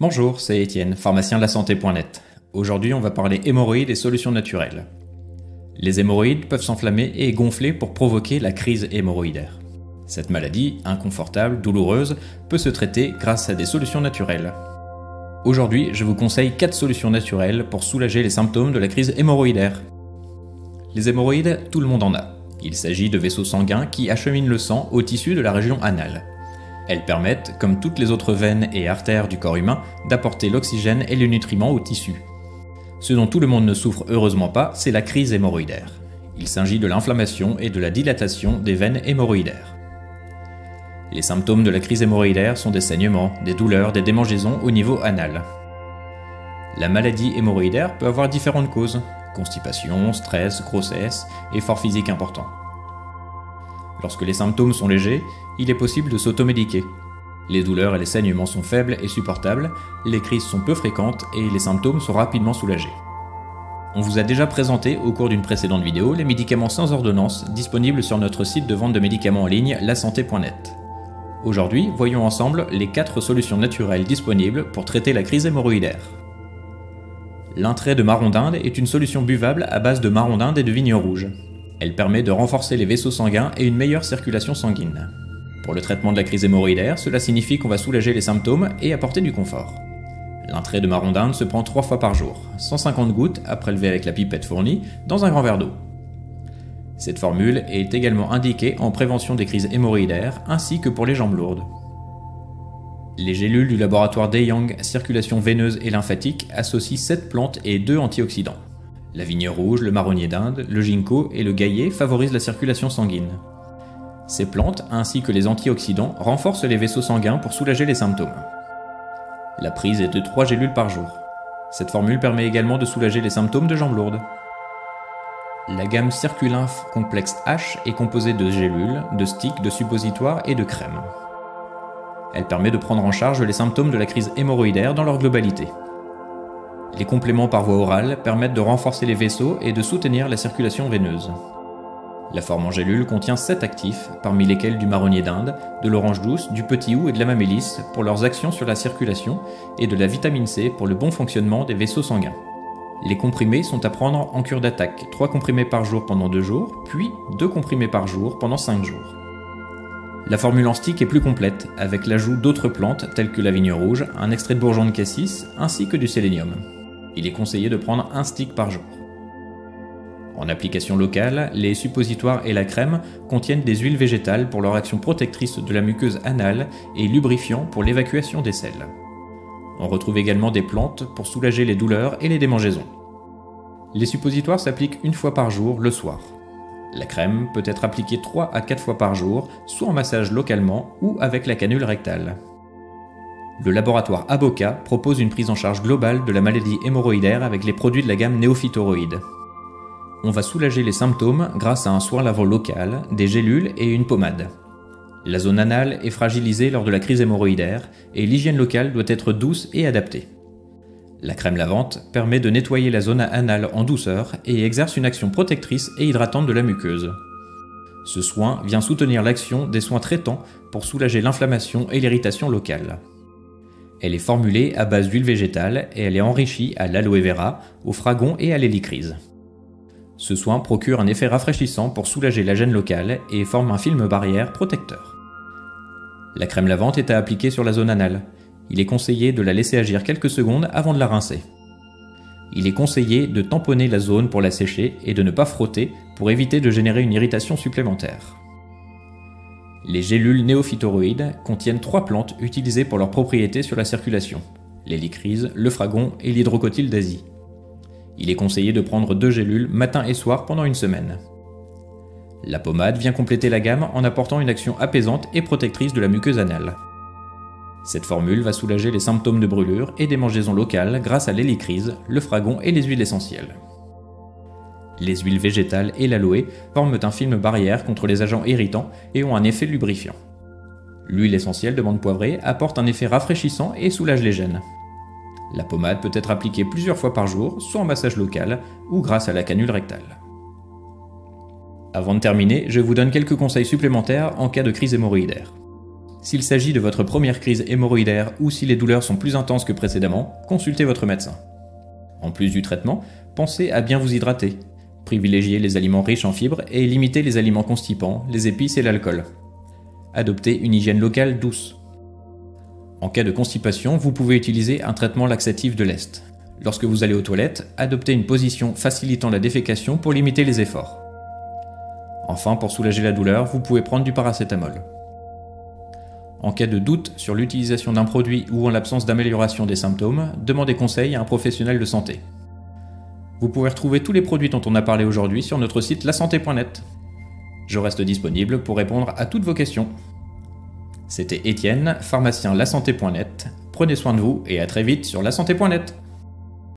Bonjour, c'est Étienne, pharmacien de la santé.net. Aujourd'hui, on va parler hémorroïdes et solutions naturelles. Les hémorroïdes peuvent s'enflammer et gonfler pour provoquer la crise hémorroïdaire. Cette maladie, inconfortable, douloureuse, peut se traiter grâce à des solutions naturelles. Aujourd'hui, je vous conseille 4 solutions naturelles pour soulager les symptômes de la crise hémorroïdaire. Les hémorroïdes, tout le monde en a. Il s'agit de vaisseaux sanguins qui acheminent le sang au tissu de la région anale. Elles permettent, comme toutes les autres veines et artères du corps humain, d'apporter l'oxygène et les nutriments au tissu. Ce dont tout le monde ne souffre heureusement pas, c'est la crise hémorroïdaire. Il s'agit de l'inflammation et de la dilatation des veines hémorroïdaires. Les symptômes de la crise hémorroïdaire sont des saignements, des douleurs, des démangeaisons au niveau anal. La maladie hémorroïdaire peut avoir différentes causes: constipation, stress, grossesse, effort physique important. Lorsque les symptômes sont légers, il est possible de s'automédiquer. Les douleurs et les saignements sont faibles et supportables, les crises sont peu fréquentes et les symptômes sont rapidement soulagés. On vous a déjà présenté au cours d'une précédente vidéo les médicaments sans ordonnance disponibles sur notre site de vente de médicaments en ligne lasanté.net. Aujourd'hui, voyons ensemble les 4 solutions naturelles disponibles pour traiter la crise hémorroïdaire. L'intrait de marron d'Inde est une solution buvable à base de marron d'Inde et de vigne rouge. Elle permet de renforcer les vaisseaux sanguins et une meilleure circulation sanguine. Pour le traitement de la crise hémorroïdaire, cela signifie qu'on va soulager les symptômes et apporter du confort. L'intrait de marron d'Inde se prend 3 fois par jour, 150 gouttes à prélever avec la pipette fournie, dans un grand verre d'eau. Cette formule est également indiquée en prévention des crises hémorroïdaires ainsi que pour les jambes lourdes. Les gélules du laboratoire Daeyang Circulation veineuse et lymphatique associent 7 plantes et 2 antioxydants. La vigne rouge, le marronnier d'Inde, le ginkgo et le gaillet favorisent la circulation sanguine. Ces plantes, ainsi que les antioxydants, renforcent les vaisseaux sanguins pour soulager les symptômes. La prise est de 3 gélules par jour. Cette formule permet également de soulager les symptômes de jambes lourdes. La gamme Circulymph Complexe H est composée de gélules, de sticks, de suppositoires et de crèmes. Elle permet de prendre en charge les symptômes de la crise hémorroïdaire dans leur globalité. Les compléments par voie orale permettent de renforcer les vaisseaux et de soutenir la circulation veineuse. La forme en gélule contient 7 actifs, parmi lesquels du marronnier d'Inde, de l'orange douce, du petit houx et de la mamélisse pour leurs actions sur la circulation, et de la vitamine C pour le bon fonctionnement des vaisseaux sanguins. Les comprimés sont à prendre en cure d'attaque, 3 comprimés par jour pendant 2 jours, puis 2 comprimés par jour pendant 5 jours. La formule en stick est plus complète, avec l'ajout d'autres plantes telles que la vigne rouge, un extrait de bourgeon de cassis, ainsi que du sélénium. Il est conseillé de prendre 1 stick par jour. En application locale, les suppositoires et la crème contiennent des huiles végétales pour leur action protectrice de la muqueuse anale et lubrifiant pour l'évacuation des selles. On retrouve également des plantes pour soulager les douleurs et les démangeaisons. Les suppositoires s'appliquent 1 fois par jour le soir. La crème peut être appliquée 3 à 4 fois par jour, soit en massage localement ou avec la canule rectale. Le laboratoire Aboca propose une prise en charge globale de la maladie hémorroïdaire avec les produits de la gamme néophytoroïde. On va soulager les symptômes grâce à un soin lavant local, des gélules et une pommade. La zone anale est fragilisée lors de la crise hémorroïdaire et l'hygiène locale doit être douce et adaptée. La crème lavante permet de nettoyer la zone anale en douceur et exerce une action protectrice et hydratante de la muqueuse. Ce soin vient soutenir l'action des soins traitants pour soulager l'inflammation et l'irritation locale. Elle est formulée à base d'huile végétale et elle est enrichie à l'aloe vera, au fragon et à l'hélicryse. Ce soin procure un effet rafraîchissant pour soulager la gêne locale et forme un film barrière protecteur. La crème lavante est à appliquer sur la zone anale. Il est conseillé de la laisser agir quelques secondes avant de la rincer. Il est conseillé de tamponner la zone pour la sécher et de ne pas frotter pour éviter de générer une irritation supplémentaire. Les gélules néophytoroïdes contiennent 3 plantes utilisées pour leurs propriétés sur la circulation: l'hélicryse, le fragon et l'hydrocotyle d'Asie. Il est conseillé de prendre 2 gélules matin et soir pendant 1 semaine. La pommade vient compléter la gamme en apportant une action apaisante et protectrice de la muqueuse anale. Cette formule va soulager les symptômes de brûlure et démangeaisons locales grâce à l'hélicryse, le fragon et les huiles essentielles. Les huiles végétales et l'aloe forment un film barrière contre les agents irritants et ont un effet lubrifiant. L'huile essentielle de menthe poivrée apporte un effet rafraîchissant et soulage les gênes. La pommade peut être appliquée plusieurs fois par jour, soit en massage local ou grâce à la canule rectale. Avant de terminer, je vous donne quelques conseils supplémentaires en cas de crise hémorroïdaire. S'il s'agit de votre première crise hémorroïdaire ou si les douleurs sont plus intenses que précédemment, consultez votre médecin. En plus du traitement, pensez à bien vous hydrater. Privilégiez les aliments riches en fibres et limitez les aliments constipants, les épices et l'alcool. Adoptez une hygiène locale douce. En cas de constipation, vous pouvez utiliser un traitement laxatif de l'Est. Lorsque vous allez aux toilettes, adoptez une position facilitant la défécation pour limiter les efforts. Enfin, pour soulager la douleur, vous pouvez prendre du paracétamol. En cas de doute sur l'utilisation d'un produit ou en l'absence d'amélioration des symptômes, demandez conseil à un professionnel de santé. Vous pouvez retrouver tous les produits dont on a parlé aujourd'hui sur notre site lasanté.net. Je reste disponible pour répondre à toutes vos questions. C'était Étienne, pharmacien lasanté.net. Prenez soin de vous et à très vite sur lasanté.net.